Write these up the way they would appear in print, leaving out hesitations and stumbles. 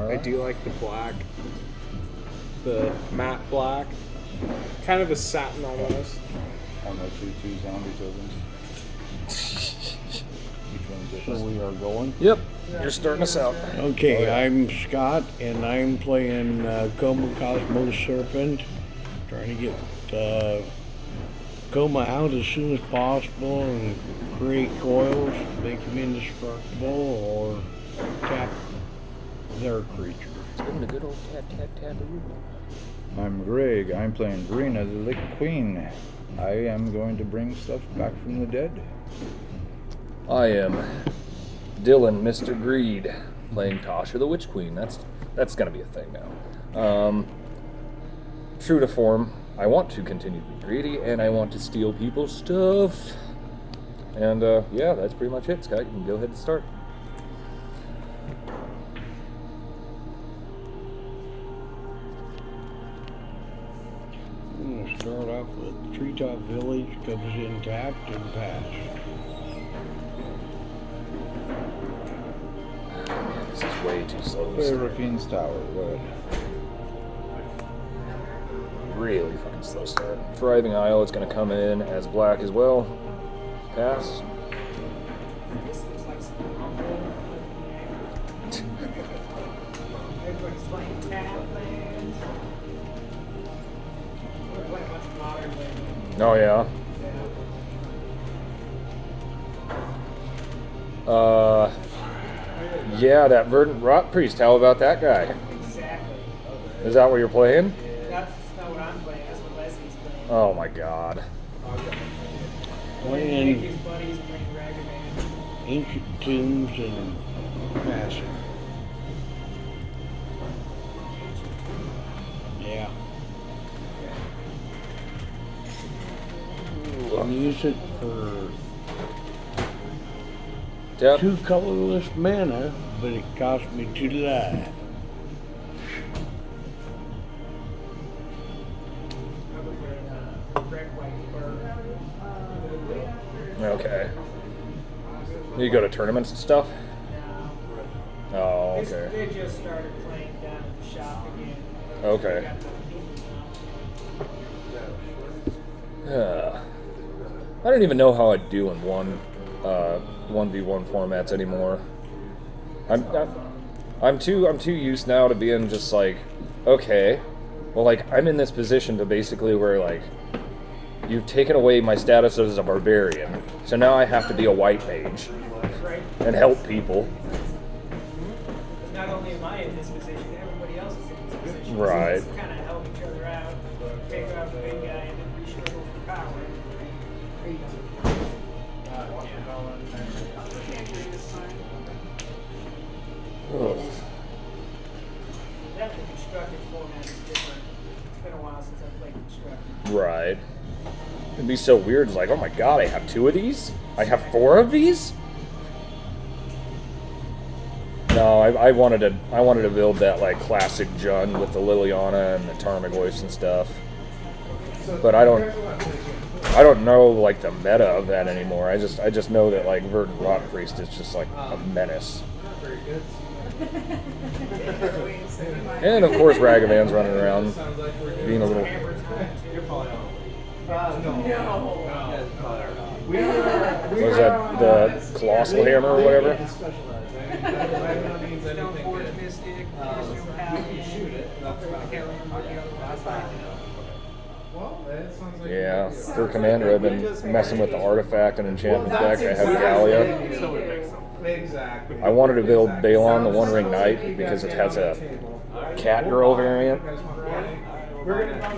I do like the black. The matte black. Kind of a satin almost. On the 2/2 zombie tokens. Each one's So different. we are going. Yep, you're starting us out. Okay, I'm Scott, and I'm playing Koma Cosmos Serpent. Trying to get Koma out as soon as possible and create coils, make them indestructible, or tap their creature. Give him a good old tap. I'm Greg. I'm playing Varina, the Lich Queen. I am going to bring stuff back from the dead. I am Dylan, Mr. Greed, playing Tasha, the Witch Queen. That's gonna be a thing now. True to form, I want to continue to be greedy, and I want to steal people's stuff. And yeah, that's pretty much it. Scott, you can go ahead and start. I'm going to start off with Treetop Village, comes in tapped and pass. Man, this is way too slow to start. Serafine's Tower. Go ahead. Really fucking slow start. Thriving Isle, it's going to come in as black as well. Pass. This looks like some humble. Everybody's playing Tablands. We're playing a bunch of modern lands. Oh, yeah. Yeah, that Verdant Rot Priest. How about that guy? Exactly. Is that what you're playing? That's not what I'm playing. That's what Leslie's playing. Oh my god. Playing His buddies playing Ragavan. Ancient Tombs and passing. Yeah. And use it for Yep. 2 colorless mana, but it cost me 2 life. Red, white, bird. Okay. You go to tournaments and stuff? Oh, okay. They just started playing down at the shop again. Okay. I don't even know how I do in 1v1 formats anymore. I'm too used now to being just like, okay, well, like, I'm in this position to basically where, like, you've taken away my status as a barbarian, so now I have to be a white mage and help people. Not only am I in this position, everybody else is in this position. Right. So let's kind of help each other out, take out the big guy, and then re-struggle for power. Ugh. That the constructed format is different. It's been a while since I played constructed. Right. It'd be so weird. It's like, oh my god, I have 2 of these? I have 4 of these? No, I wanted to build that like classic Jund with the Liliana and the Tarmogoyfs and stuff. But I don't know like the meta of that anymore. I just know that like Verdant Rot Priest is just like a menace. And of course Ragavan's running around being a little. What is that? The Colossal Hammer or whatever? Stoneforge Mystic, Wisdom Paladin. I can't remember what the other ones like. Yeah, for Commander I've been messing with the Artifact and Enchantment deck. I have Gallia. I wanted to build Balon, the One Ring Knight, because it has a cat girl variant.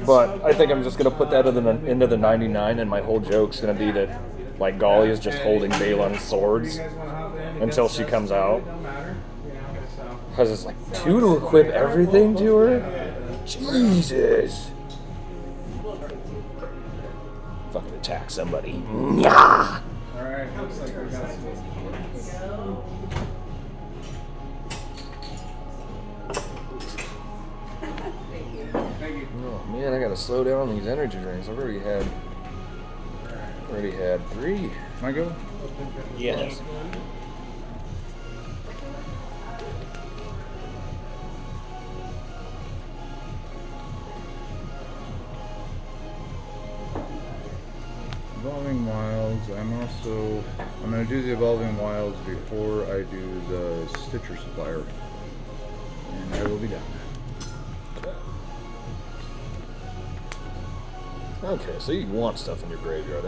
But I think I'm just going to put that into the 99, and my whole joke's going to be that like Gallia is just holding Balon's swords until she comes out. Because it's like 2 to equip everything to her? Jesus! Fucking attack somebody. Nyah! Alright, looks like we got some. Oh man, I gotta slow down these energy drinks. I've already had 3. Can I go? Yes. Wilds. I'm going to do the Evolving Wilds before I do the Stitcher Supplier. And I will be done. Okay, so you want stuff in your graveyard.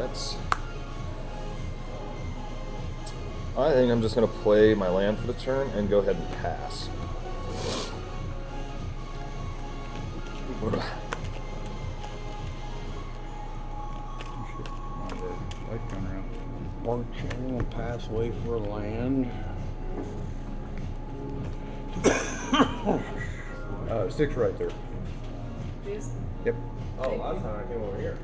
I think I'm just going to play my land for the turn and go ahead and pass. Light coming around. Mark channel and pathway for land. Sticks right there. This? Yep. Oh, last time I came over here.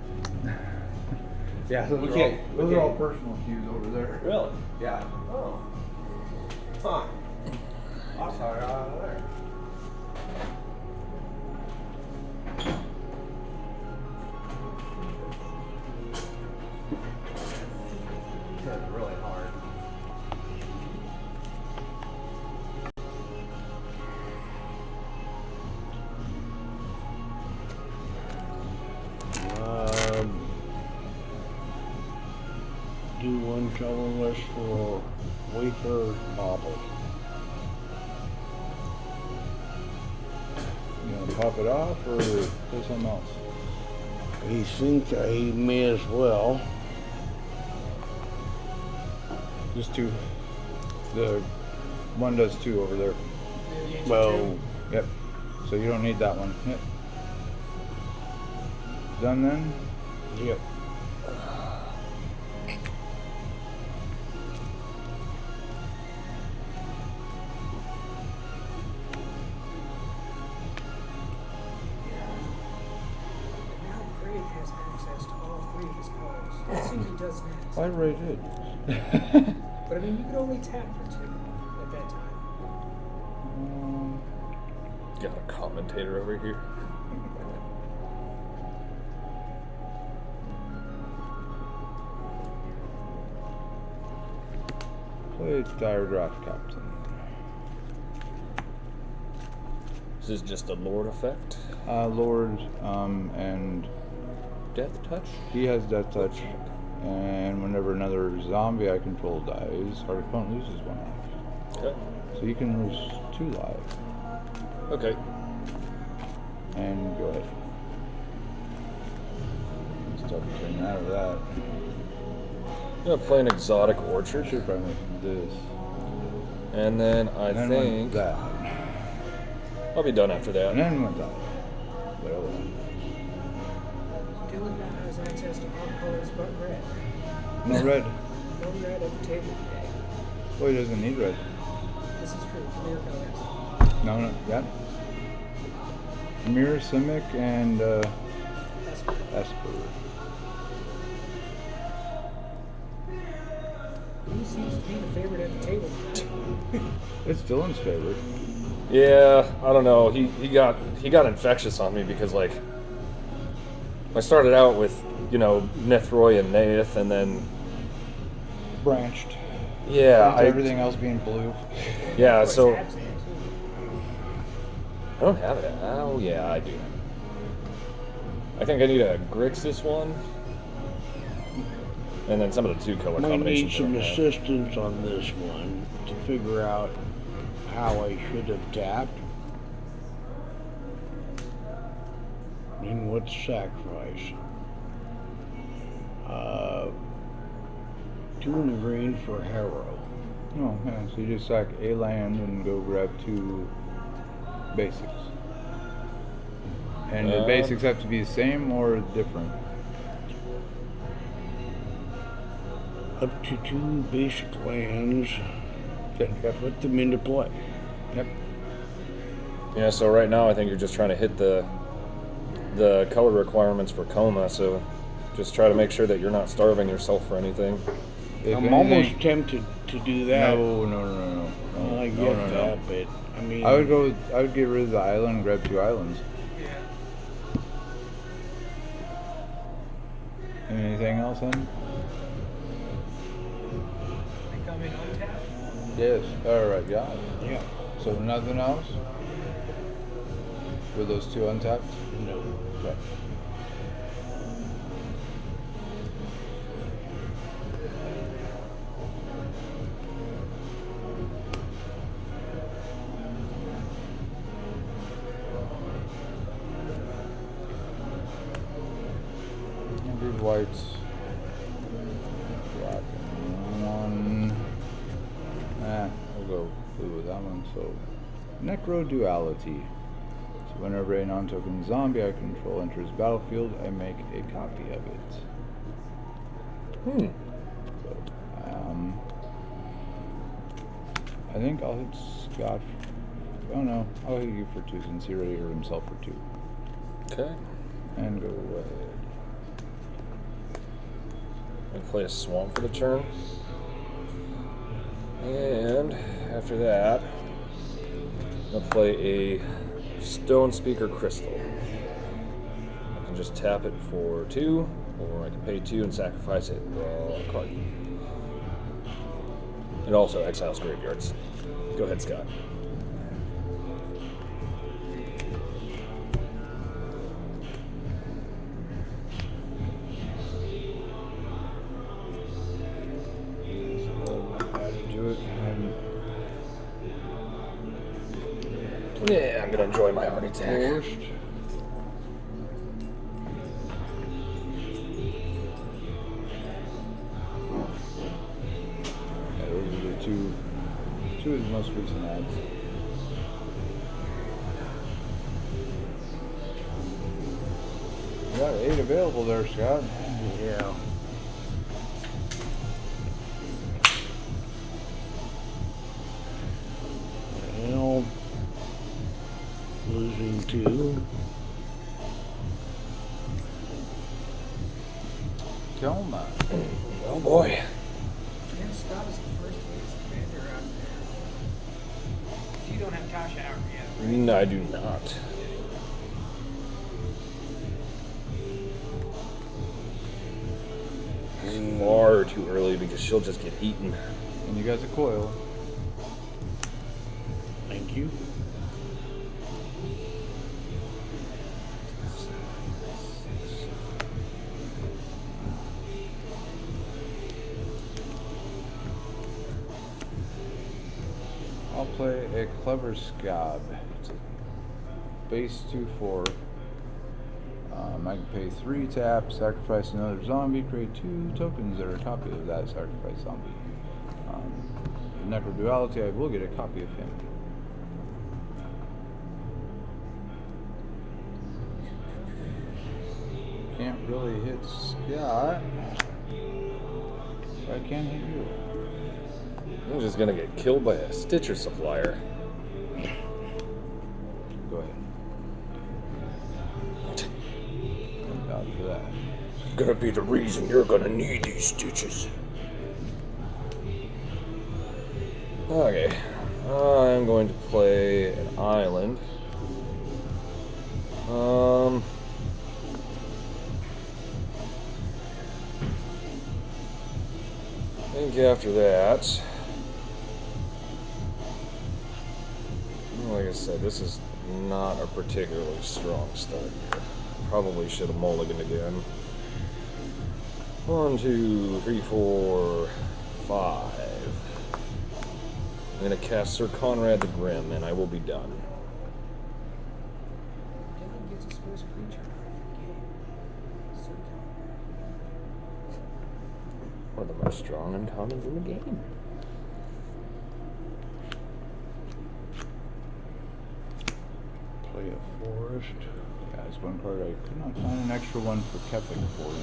Yeah, those are all personal cues over there. Really? Yeah. Oh. Huh. I'm sorry, out of there. That's really hard. Do one colorless for Wafer Bobble. You want to pop it off or do something else? He thinks he may as well. Just two. The one does two over there. Well, Yep. So you don't need that one. Yep. Done then? yep. Now Craig has access to all three of his cards. As soon as he does next. I already did. But I mean, you could only tap for two at that time. Got a commentator over here. Play Diregraph Captain. This is just a Lord effect. Lord, and Death touch. he has Death Touch. And whenever another zombie I control dies, our opponent loses one life. Okay. So you can lose 2 lives. Okay. And go ahead. Stuck between that or that. I'm gonna play an exotic orchard, Should probably do this. and then I And then think went that. I'll be done after that. And then went that. Well, Dylan now has access to all colors but red. no red. No red at the table today. Well, he doesn't need red. This is true. Clear colors. No, yeah. Mirror, Simic, and That's what Esper. Who seems to be the favorite at the table? It's Dylan's favorite. Yeah, I don't know. He got infectious on me because like I started out with Nethroy and Naeth, and then Branched. yeah, Everything else being blue. yeah. So Taps in, too. I don't have it. Oh yeah, I do. I think I need a Grixis one, and then some of the 2-color Might combinations. need some that I have. assistance on this one to figure out how I should have tapped. And what sacrifice. 2 in the green for Harrow. Oh, yeah. So you just sack a land and go grab 2 basics. And the basics have to be the same or different. Up to 2 basic lands. Yep. Put them into play. Yep. Yeah. So right now, I think you're just trying to hit the color requirements for Koma. So just try to make sure that you're not starving yourself for anything. If I'm anything- almost tempted to do that. No. I No, get no, no. that, but I mean, I would get rid of the island and grab 2 islands. Yeah. Anything else then? They come in untapped. Yes. Alright, got it. Yeah. So nothing else? With those 2 untapped? No. Okay. white, black, and one. We'll go blue with that one. So, Necro Duality. So whenever a non-token zombie I control enters battlefield, I make a copy of it. So, I think I'll hit Scott. Oh no, I'll hit you for 2 since he already hurt himself for 2. Okay. And go ahead. I play a swamp for the turn. And after that, I'm going to play a Stone Speaker Crystal. I can just tap it for 2, or I can pay 2 and sacrifice it. Draw a card. It also exiles graveyards. Go ahead, Scott. Yeah, I'm gonna enjoy my heart attack. Forced. Yeah, those are the two of the most recent ads. You got 8 available there, Scott. Yeah. Well, losing 2. Koma. Oh boy. Yeah, Scott is the first ace commander out there. You don't have Tasha out yet, right? No, I do not. It's far too early because she'll just get eaten. And you guys a coil. Thank you. I'll play a Clever Scab. It's a base 2/4. I can pay 3 tap, sacrifice another zombie, create 2 tokens that are a copy of that sacrificed zombie. Necro Duality, I will get a copy of him. Can't really hit Scott. So I can hit you. I'm just gonna get killed by a Stitcher supplier. Go ahead. Thank God for that. Gonna be the reason you're gonna need these stitches. Okay, I'm going to play an island. I think after that, like I said, this is not a particularly strong start here. Probably should have mulliganed again. 1, 2, 3, 4, 5. I'm gonna cast Sir Conrad the Grim, and I will be done. Dylan gets his first creature in the game. So One of the most strong uncommons in the game. Play a forest. Yeah, it's one card I could not find an extra one for Kethik for.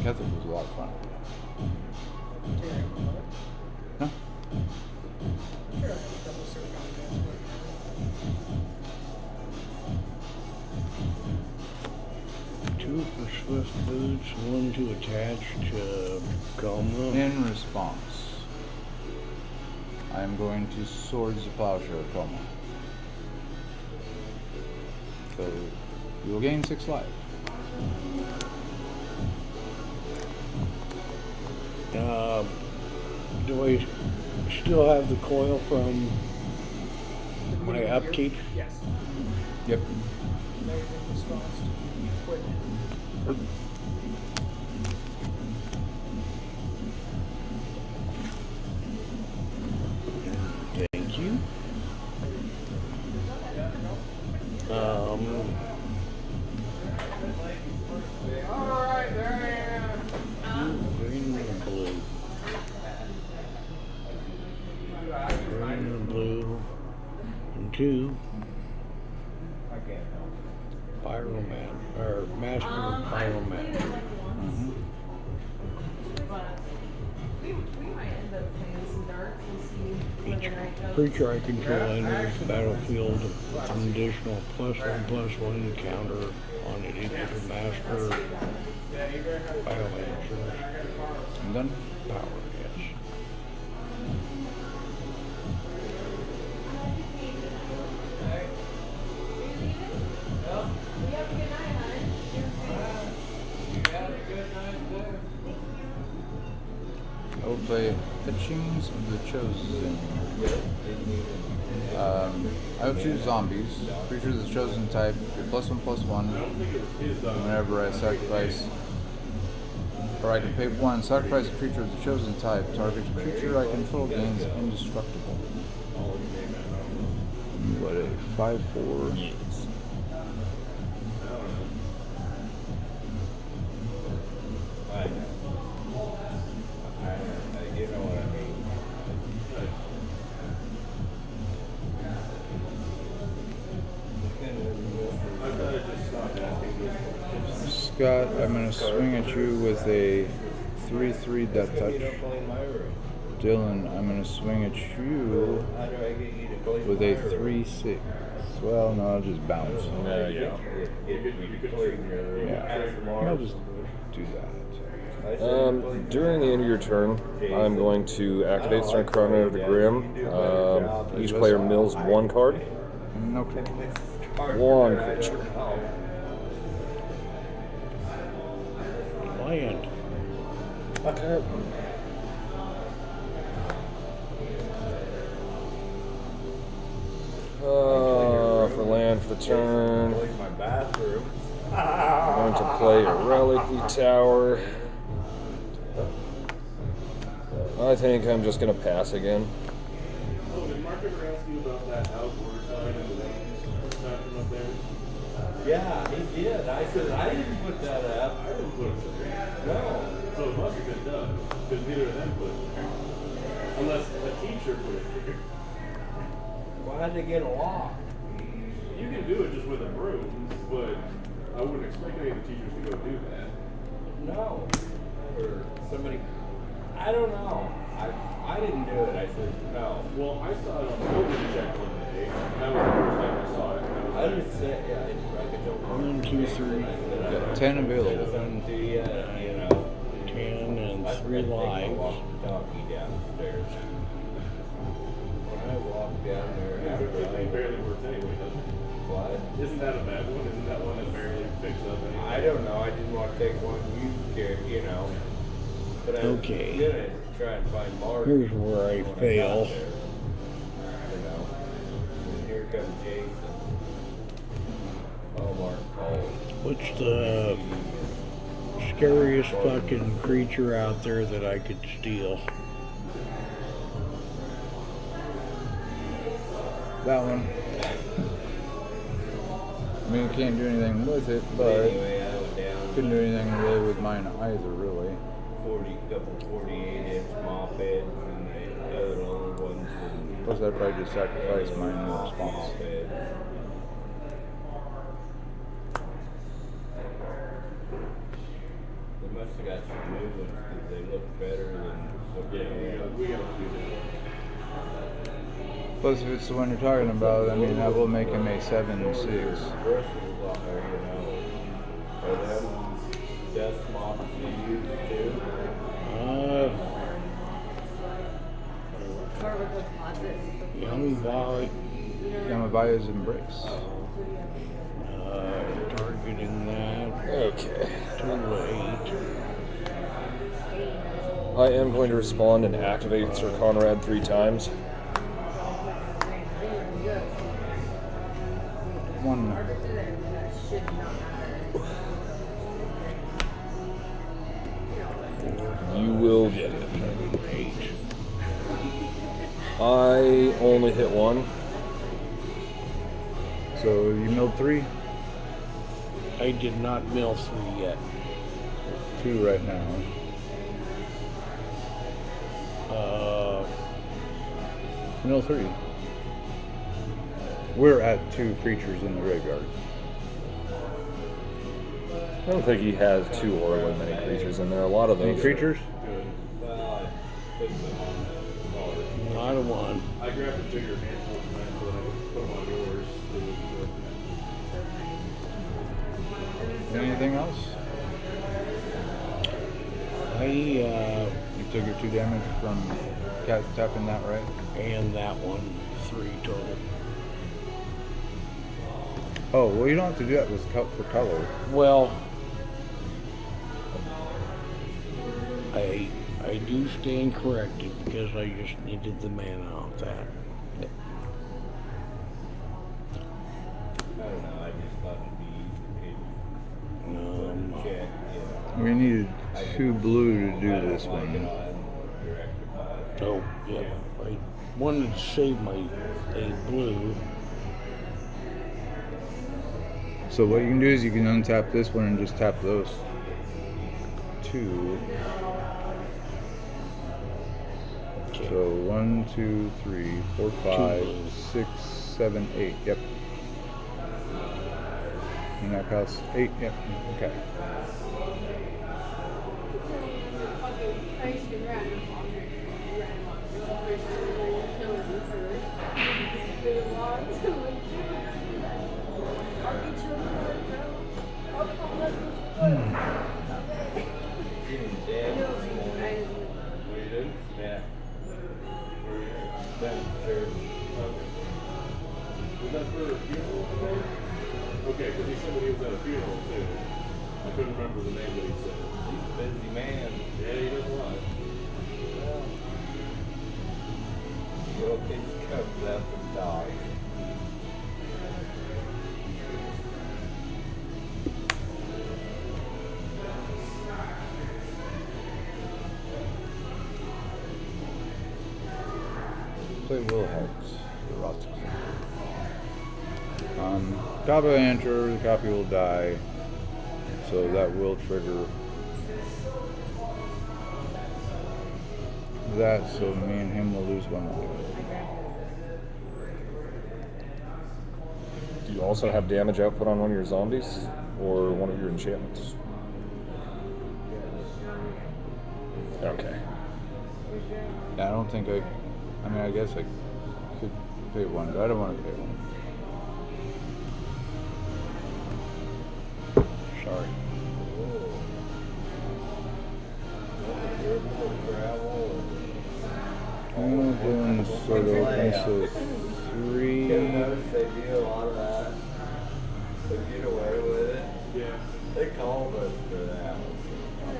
Kethik was a lot of fun. Terry, what? Huh? Sure, I have a couple Sir Conrads right now. 2 for Swift Boots, 1 to attach to Koma. In response, I am going to Swords the Plowshare Koma. So you will gain 6 life. Do I still have the coil from The my beginning of your- upkeep? Yes. Yep. Amazing response to equipment. Thank you. 2. Pyroman, or Master Pyroman. Mm-hmm. Each creature I control enters the battlefield with an additional +1/+1 counter on it equal to Master Biomancer's I'm done. power, yes. I will play Etchings of the Chosen. I will choose zombies. Creatures of the chosen type, get +1/+1. Whenever I sacrifice, or I can pay 1, sacrifice a creature of the chosen type. Target creature I control gains indestructible. What a 5/4. Yes. Scott, I'm going to swing at you with a 3/3 death touch. Dylan, I'm going to swing at you with a 3/6. Well, no, I'll just bounce. Yeah. Yeah, I'll just do that. During the end of your turn, I'm going to activate Serpent of the Grim. Each player mills 1 card. No. 1 creature. Land. Okay. For land for the turn, I'm going to play a Relic Tower. I think I'm just going to pass again. Oh, did Mark ever ask you about that outboard sign and the bathroom up there? Yeah, he did. I said, I didn't put that up. I didn't put it there. No. So it must have been done, because neither of them put it there. Unless a teacher put it there. Why did they get a lock? You can do it just with a broom, but I wouldn't expect any of the teachers to go do that. No. Or somebody, I don't know. I didn't do it. I said, no. Well, I saw it on the building check one day, and that was the first time I saw it. And I was I like, just said, yeah, I could don't 1, 2, 3. Got 10 available. something to you, you know. 10 and I 3 forgot to take my lives. walkie-talkie downstairs. When I walked down there after It barely works anyway, doesn't it? what? Isn't that a bad one? Isn't that one that barely picks up anything? I don't know. I didn't want to take one you carry, you know. But I was Okay. gonna try and find Mark. Here's where I when fail. got there, you know. And here comes Jason. Oh, Mark called. What's the scariest fucking creature out there that I could steal? That one. I mean, you can't do anything with it, but Anyway, I was down couldn't do anything really with mine either, really. 48-inch mop heads and the other old ones. And Plus, I'd probably just sacrifice mine in response. mop heads. They must have got some new ones because they look better than what Yeah, they we gotta do that. Plus, if it's the one you're talking about, I mean, that will make him a 7/6. bristles on there, you know. Are them dust mops they use too? Young boy, Yamabaya's Embrace. targeting that. Okay. Too late. I am going to respond and activate Sir Conrad 3 times. One. You will get it. 8. I only hit 1. So you milled 3? I did not mill 3 yet. 2 right now. Uh, Mill 3. We're at 2 creatures in the graveyard. I don't think he has 2 horribly many creatures in there. A lot of Any those. creatures? Well, I put some on that. Not a one. I grabbed a bigger handful from that so that I could put them on yours. Anything else? I You took your 2 damage from tapping that, right? and that one, 3 total. Oh, well, you don't have to do that with for color. Well, I do stand corrected because I just needed the mana off that. I don't know. I just thought it'd be easy to check. We needed 2 blue to do this Like it one. on direct deposit. So, yeah, I wanted to save a blue. So what you can do is you can untap this one and just tap those 2. Okay. So 1, 2, 3, 4, 5, blue. 6, 7, 8. Yep. And that costs 8. Yep. Okay. Getting dead this morning. What do you do? Yeah. Where are you at? Downstairs. Okay. Was that for a funeral today? Okay, because he said when he was at a funeral too. I couldn't remember the name that he said. He's a busy man. Yeah, he does a lot. Well, he just comes up and dies. Play Will Hex. Copy will enter, the copy will die. So that will trigger that, so me and him will lose 1 life. Do you also have damage output on one of your zombies or one of your enchantments? Okay. Yeah, I don't think I mean, I guess I could pay 1, but I don't want to pay 1. Sorry. I'm doing sort of open, so 3. You notice they do a lot of that. They get away with it. Yeah. They called us for that.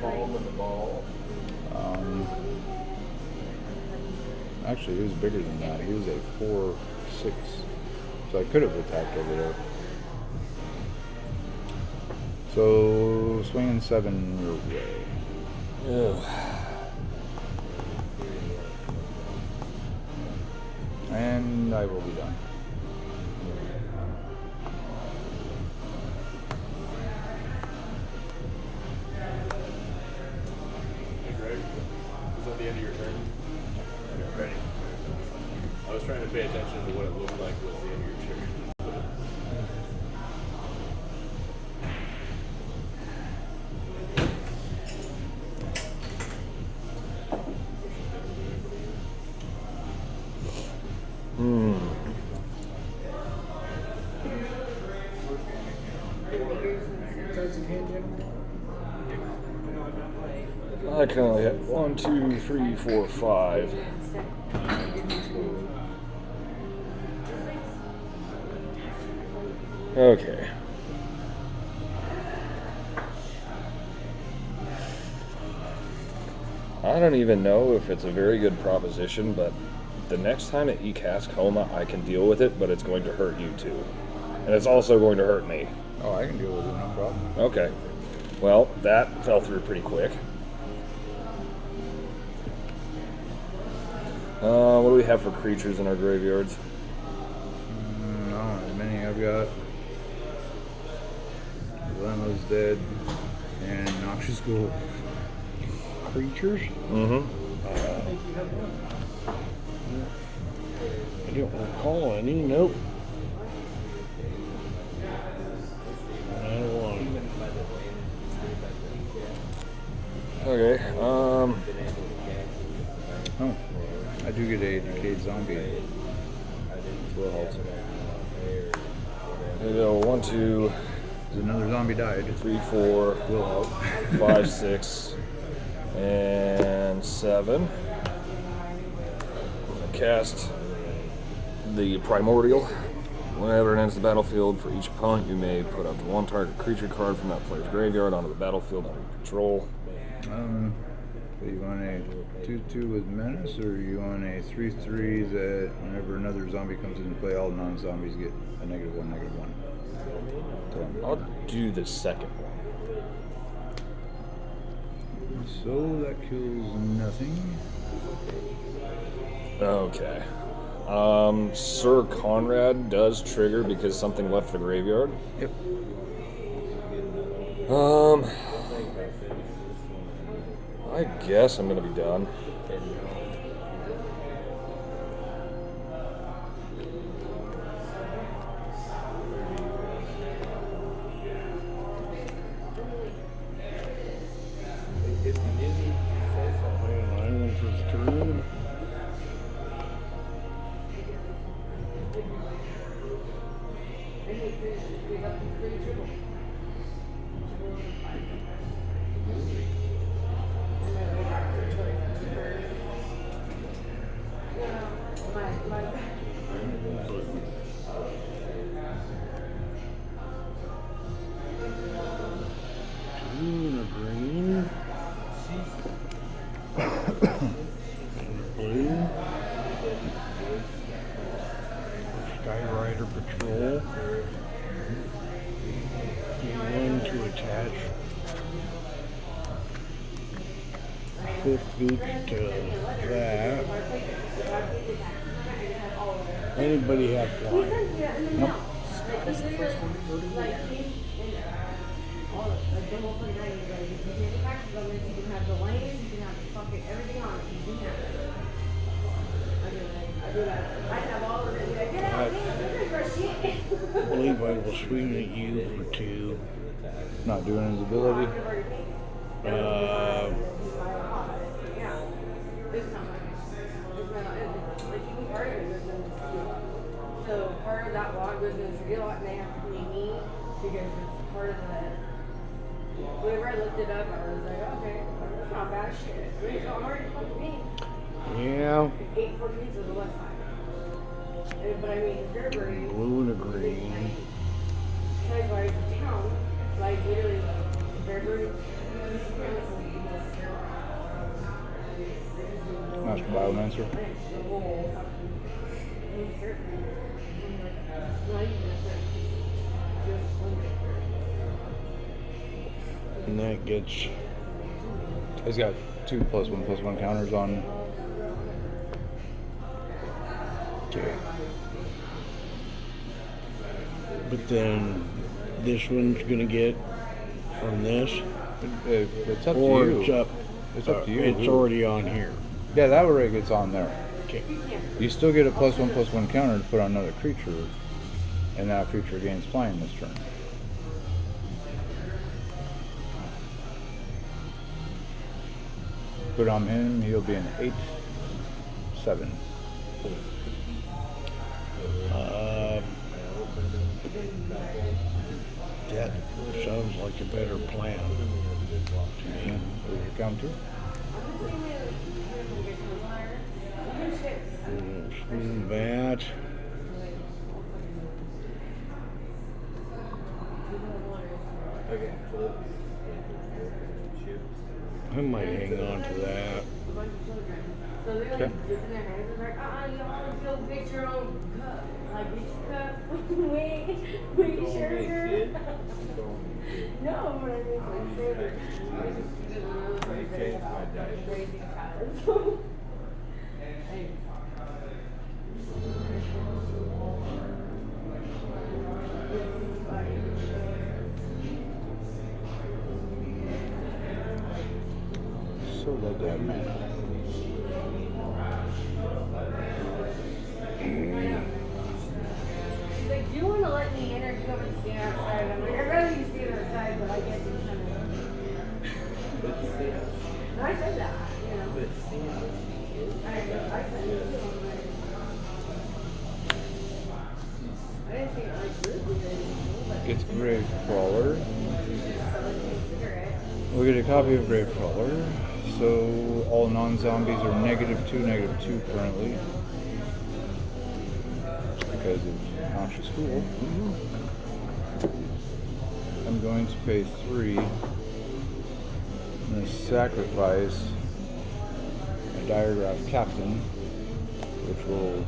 Home in the ball. Actually, he was bigger than that. He was a 4/6, so I could have attacked over there. So swinging 7 your way. Ugh. And I will be done. Hey, Greg. Is that the end of your turn? Okay, ready. I was trying to pay attention to what it looked like was the end of your turn. I can only hit 1, 2, 3, 4, 5. Okay. I don't even know if it's a very good proposition, but the next time that he casts Koma, I can deal with it, but it's going to hurt you too. And it's also going to hurt me. Oh, I can deal with it, no problem. Okay. Well, that fell through pretty quick. What do we have for creatures in our graveyards? No, as many I've got. Dilemma's dead, and Noxious Ghoul. Creatures? Mm-hmm. I don't recall any. Nope. Okay. Oh, I do get a decayed zombie. Will help. There we go. 1, 2, Another zombie died. 3, 4, Will help. 5, 6, and 7. Cast the Primordial. Whenever it enters the battlefield, for each opponent, you may put up to one target creature card from that player's graveyard onto the battlefield under control. So you want a 2/2 with menace, or you want a 3/3 that whenever another zombie comes into play, all non-zombies get a -1/-1. I'll do the second one. So that kills nothing. Okay. Sir Conrad does trigger because something left the graveyard. Yep. I guess I'm gonna be done. Island for the turn. And a green. And a blue. Skyrider Patrol. One to attach. Fifth beach to that. Anybody have flying? Nope. That's the first one to go to the I believe I will swing at you for 2. Not doing his ability. So part of that log goes into the lot and they have to pay me because it's part of the. Whenever I looked it up, I was like, okay, that's not bad shit. I mean, I'm already fucking paying. Yeah. 814 to the west side. But I mean, if you're green, Blue and a green. size wise of town, like literally, if they're green, Master Biomancer. And that gets He's got 2 +1/+1 counters on. okay. But then this one's gonna get from this, It's up or to you. it's up. It's up to you. It's already on here. Yeah, that already gets on there. Okay. You still get a +1/+1 counter to put on another creature, and that creature gains flying this turn. Put on him, he'll be an 8/7. That sounds like a better plan to me. Over your counter. Swing that. I might hang on to that. So they're like dipping their hands and they're like, you always go get your own cup. Like, get your cup. Wait, sure. No, but I mean, like, they're like, crazy cards. So love that man. She's like, do you want to let me in or do you want me to stand outside? I'm like, I'd rather you stand outside, but I guess you kind of. It's Gravecrawler. Consider it. We'll get a copy of Gravecrawler. So all non-zombies are -2 currently. Because of Noxious School. I'm going to pay 3. I'm going to sacrifice a Diregraph Captain, which will...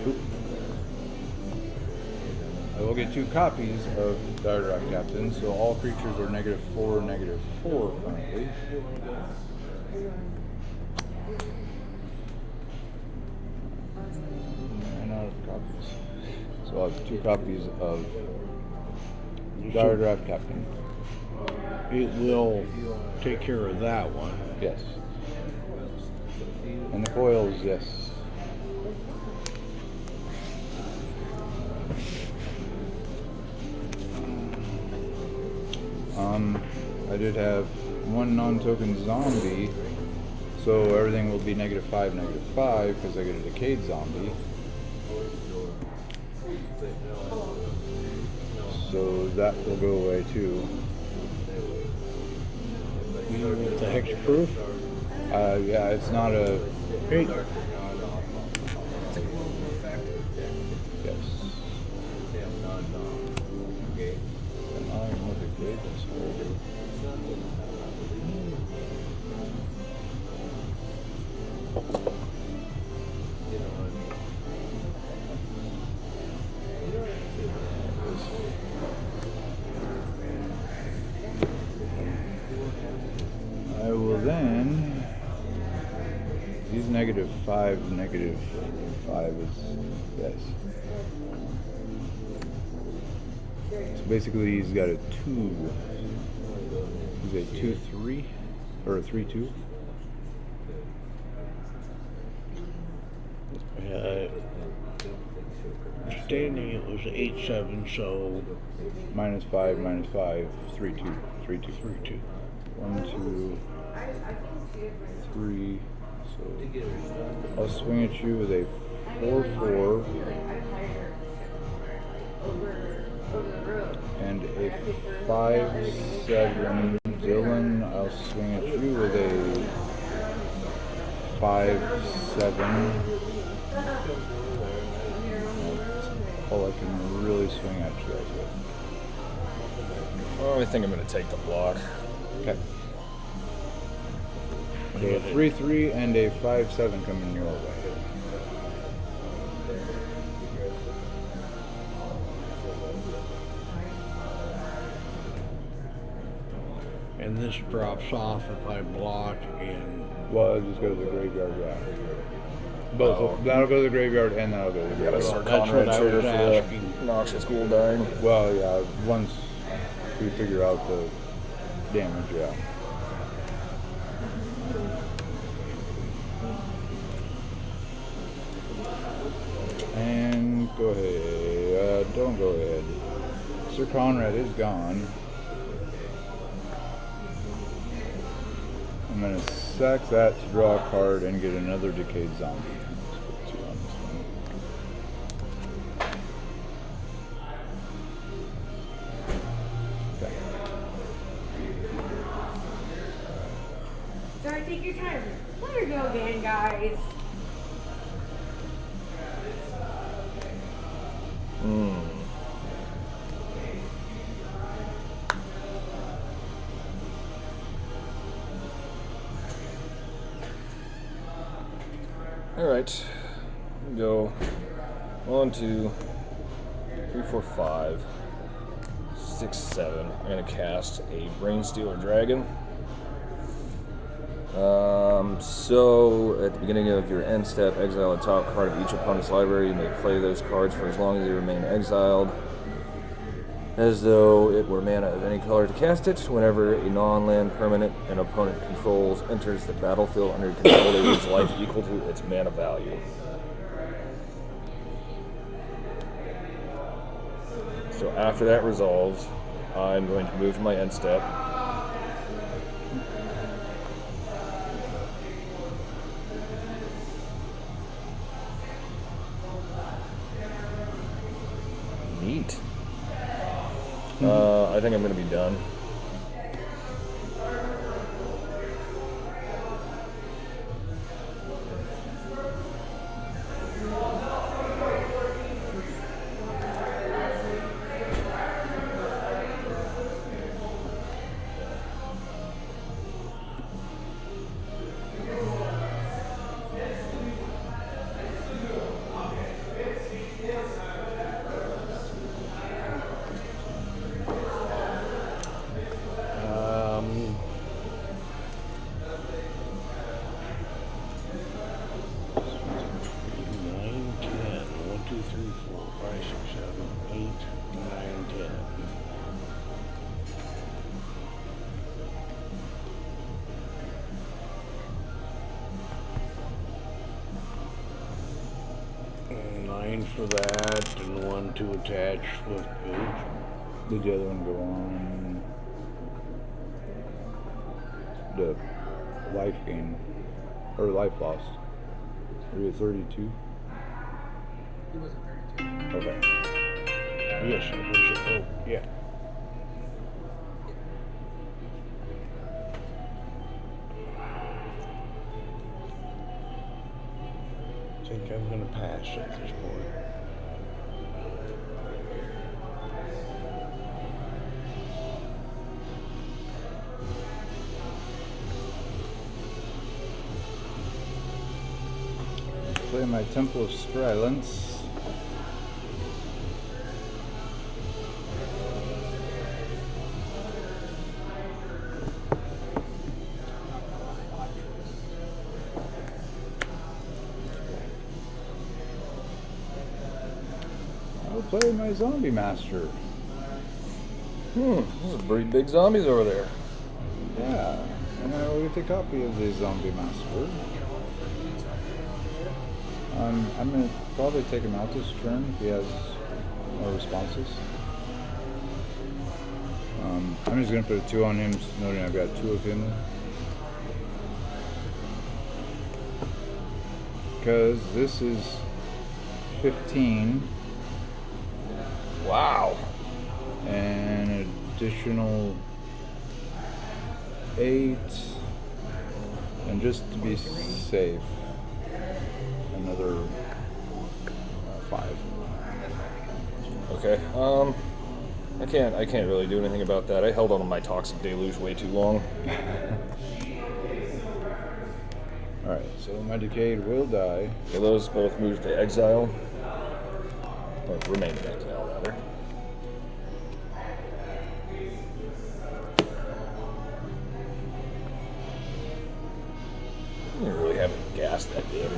Oop. I will get 2 copies of Diregraph Captain, so all creatures are -4 currently. And out of copies. So I'll have 2 copies of Diregraph Captain. It will take care of that one. Yes. And the foils, yes. I did have 1 non-token zombie, so everything will be -5 because I get a decayed zombie. So that will go away too. You want the hexproof? Yeah, it's not a... Hey, Yes. And I am with a greatness holder. I will then... He's -5, -5 is... Yes. So basically he's got a 2. He's a 2-3 or a 3-2. Standing it was 8-7, so -5, -5, 3-2, 3-2, 3-2. 1, 2, 3. So I'll swing at you with a 4-4 and a 5-7. Dylan, I'll swing at you with a 5-7. All I can really swing at you guys with. Oh, I think I'm going to take the block. Okay. So a 3-3 and a 5-7 coming your way. And this drops off if I block and... Well, it just goes to the graveyard, yeah. Both. That'll go to the graveyard and that'll go to the graveyard. Well, that's what I was asking. Noxious Ghoul dying. Well, yeah, once we figure out the damage, yeah. And go ahead. Don't go ahead. Sir Conrad is gone. I'm going to sack that to draw a card and get another decayed zombie. Let's put 2 on this one. Okay. Sorry, take your time. Let her go again, guys. Alright. Go 1, 2, 3, 4, 5, 6, 7. I'm going to cast a Brainstealer Dragon. So, at the beginning of your end step, exile a top card of each opponent's library. You may play those cards for as long as they remain exiled, as though it were mana of any color to cast it. Whenever a non-land permanent an opponent controls enters the battlefield under control, they lose life equal to its mana value. So after that resolves, I'm going to move to my end step. Neat. I think I'm gonna be done. Nine, 10. 1, 2, 3, 4, 5, 6, 7, 8, 9, 10. Nine for that, and 1 to attach with build. Did the other one go on the life gain or life lost? Are you at 32? He wasn't 32. Okay. Yes, it was. Oh, yeah. I think I'm going to pass at this point. Play my Temple of Silence. I'll play my Zombie Master. There's some pretty big zombies over there. Yeah, and I will get a copy of the Zombie Master. I'm going to probably take him out this turn if he has more responses. I'm just going to put a 2 on him, noting I've got 2 of him. Because this is 15. Wow. And an additional 8. And just to be safe, another 5. Okay. I can't really do anything about that. I held on to my toxic deluge way too long. Alright, so my Decayed will die. So those both move to exile. Or remain in exile, rather. You really haven't gassed that game.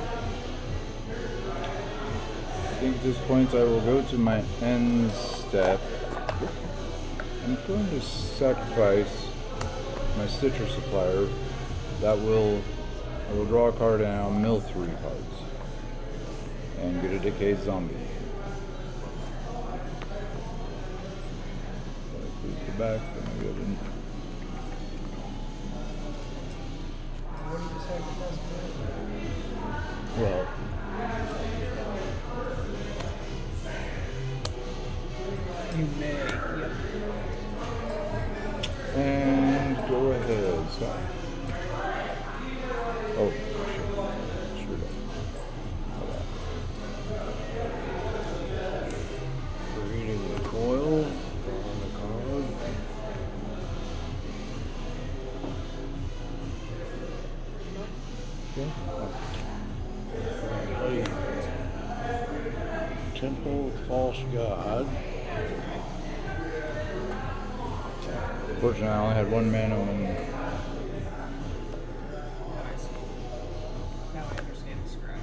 I think at this point I will go to my end step. I'm going to sacrifice my Stitcher Supplier. I will draw a card and I'll mill 3 cards. And get a Decayed Zombie. Put the back, then I get in. What did you sacrifice for? Well, You may. Yep. and go ahead, Scott. Oh, screwed up. Reading the coil on the card. Okay. Temple False God. Fortunately, I only had 1 mana when Now I understand the scribe.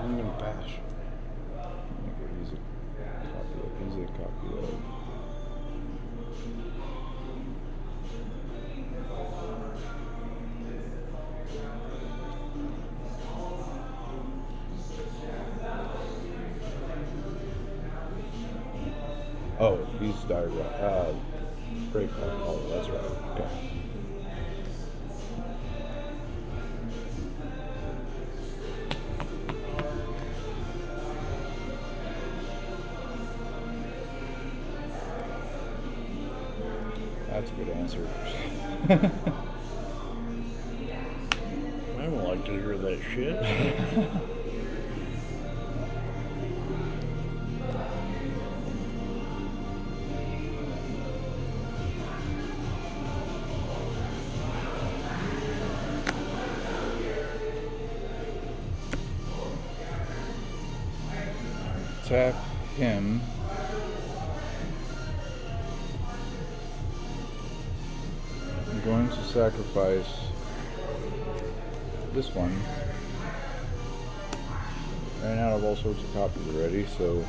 I'm going to pass. he's a copy of. Oh, he's died. Brave. Oh, that's right. Okay. That's a good answer. I don't like to hear that shit. Tap him. I'm going to sacrifice this one. Ran out of all sorts of copies already, so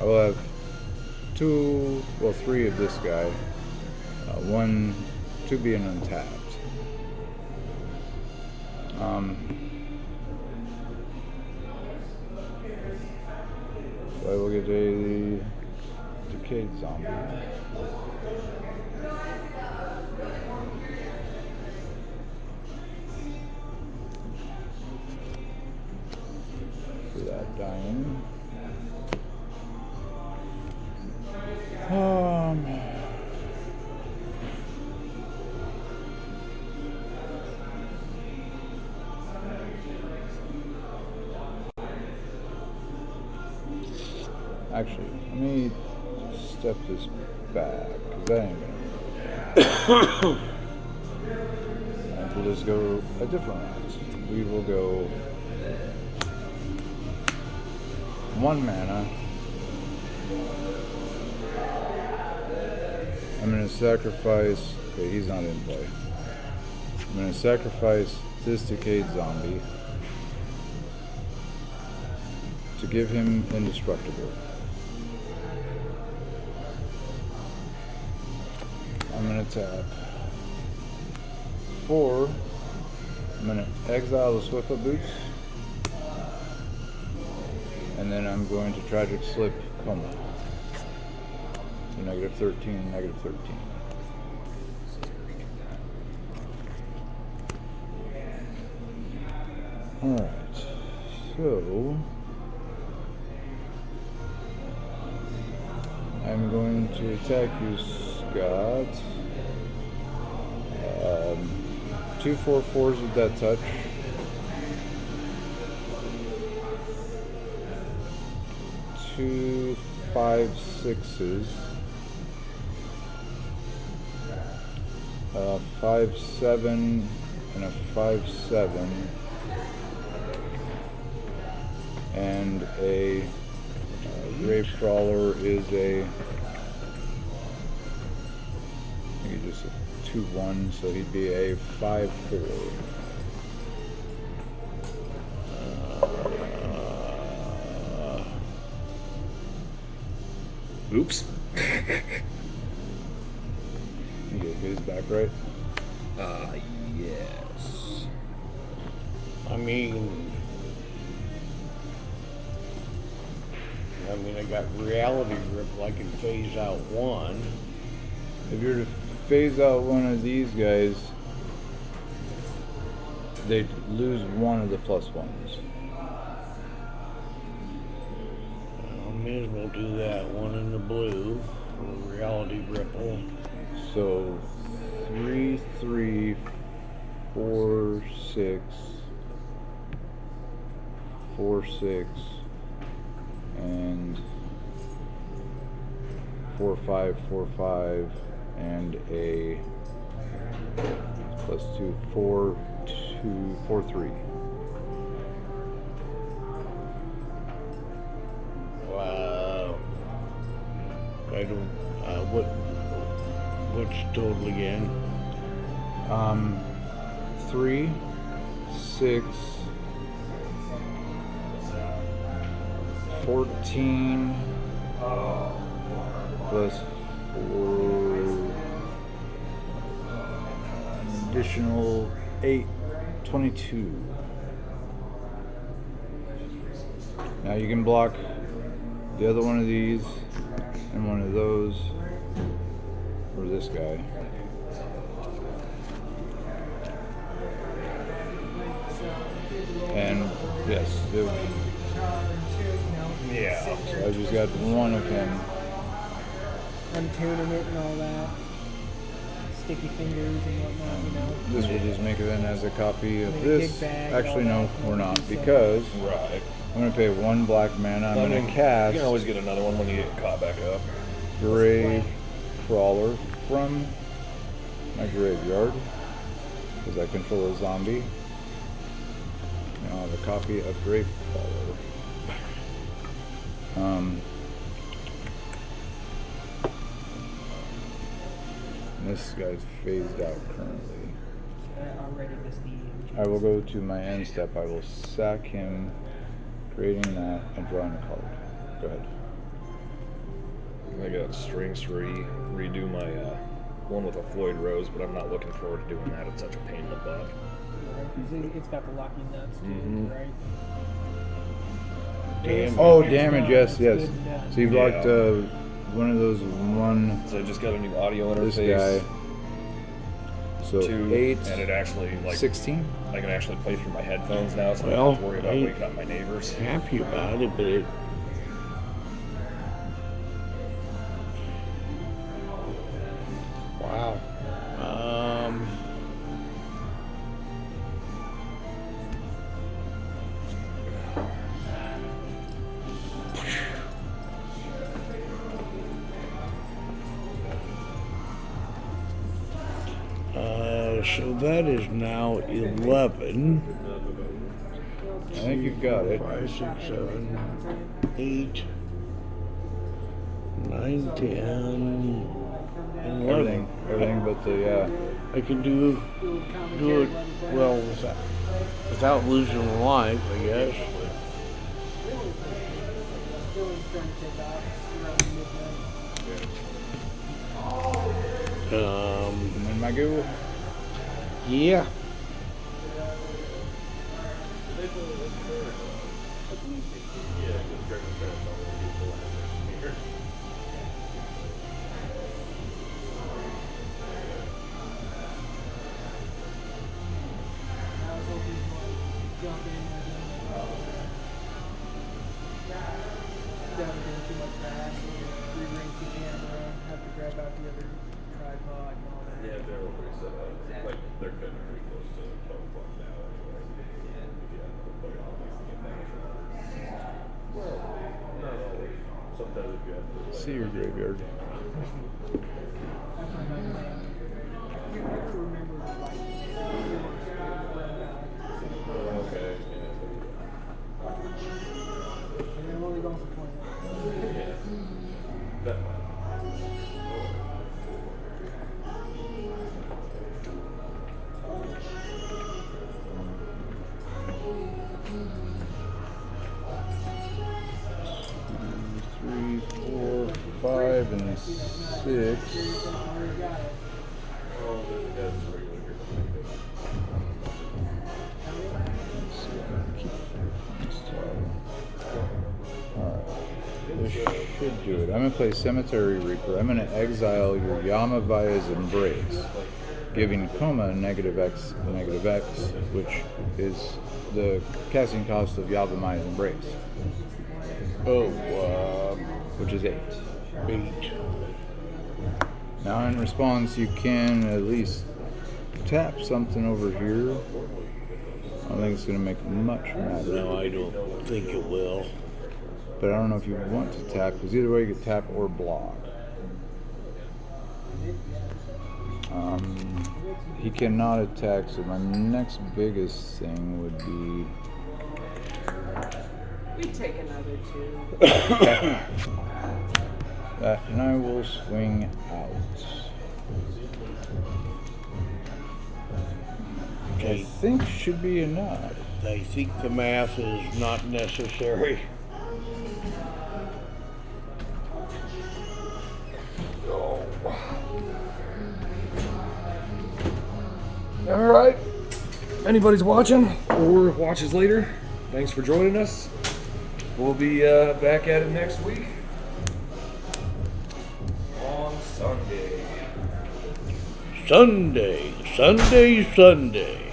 I will have three of this guy. Two being untapped. So I will get a decayed zombie. For that dying. Actually, let me step this back, because that ain't gonna work. And we'll just go a different route. We will go 1 mana. I'm gonna sacrifice, okay, he's not in play. I'm gonna sacrifice this decayed zombie to give him indestructible. I'm gonna tap 4. I'm gonna exile the Swiftfoot Boots, and then I'm going to Tragic Slip Koma. So -13, -13. Alright, so I'm going to attack you, Scott. 2 4/4s with that touch. 2 5/6s. 5/7 and a 5/7. And a Grave Crawler is a, I think it's just a 2/1, so he'd be a 5/4. Oops. You get his back, right? Yes. I mean, I got Reality Ripple. I can phase out 1. If you're to phase out one of these guys, they'd lose 1 of the +1s. I may as well do that. 1 in the blue for Reality Ripple. So 3 3 4 6 4 6 and 4 5 4 5 and a +2 4 2 4 3. Wow. I don't. What's total again? 3 6 14 plus 4, an additional 8, 22. Now you can block the other one of these and one of those for this guy. And yes, Yeah. so I just got one of him. Untuning it and all that. Sticky fingers and whatnot, you know. This will just make it then as a copy of Make a this. big bag, Actually, all no, that. we're not, because Right. I'm going to pay 1 black mana. I'm going to cast You can always get another one when you get caught back up. Grave Crawler from my graveyard, because I control a zombie. Now I have a copy of Grave Crawler. This guy's phased out currently. Already missed the I will go to my end step. I will sack him, creating that, and drawing a card. Go ahead. I got strings to redo my one with a Floyd Rose, but I'm not looking forward to doing that. It's such a pain in the butt. Because it's got the locking nuts too, Mhm. right? Damn. Oh, damage, yes, yes. Good, yeah. So you blocked Yeah. one of those one, So I just got a new audio this interface. guy. So 2, 8, and it actually 16? I can actually play through my headphones now, so I Well, don't have to worry about I- waking up my neighbors. Happy about it, but it. Wow. So that is now 11. I think you've got it. 5, 6, 7, 8, 9, 10, and 11. Everything but the, I can do it well without losing a life, I guess. Dylan's trying to take off around midnight. and my go. Yeah. I was hoping you might jump in and down doing too much fast, re-ring the camera, have to grab out the other tripod and all that. Yeah, they're pretty set up. Like, they're getting pretty close to 12 o'clock now anyway. Yeah, but well, not always. Sometimes if you have to. See your graveyard. I never remember like Okay, and I'm only going for 20 minutes. yeah. That might. Three, 4, 5, and 6. Oh, that's regular Alright. This should do it. I'm going to play Cemetery Reaper. I'm going to exile your Yamavaya's Embrace, giving Koma a -X, which is the casting cost of Yavamaya's Embrace, Oh, which is 8. 8. Now in response, you can at least tap something over here. I don't think it's going to make much matter. No, I don't think it will. But I don't know if you want to tap, because either way you can tap or block. He cannot attack, so my next biggest thing would be... We take another 2. that, and I will swing out. I Okay. think should be enough. I think the math is not necessary. All right. Anybody's watching or watches later, thanks for joining us. We'll be back at it next week on Sunday. Sunday, Sunday, Sunday.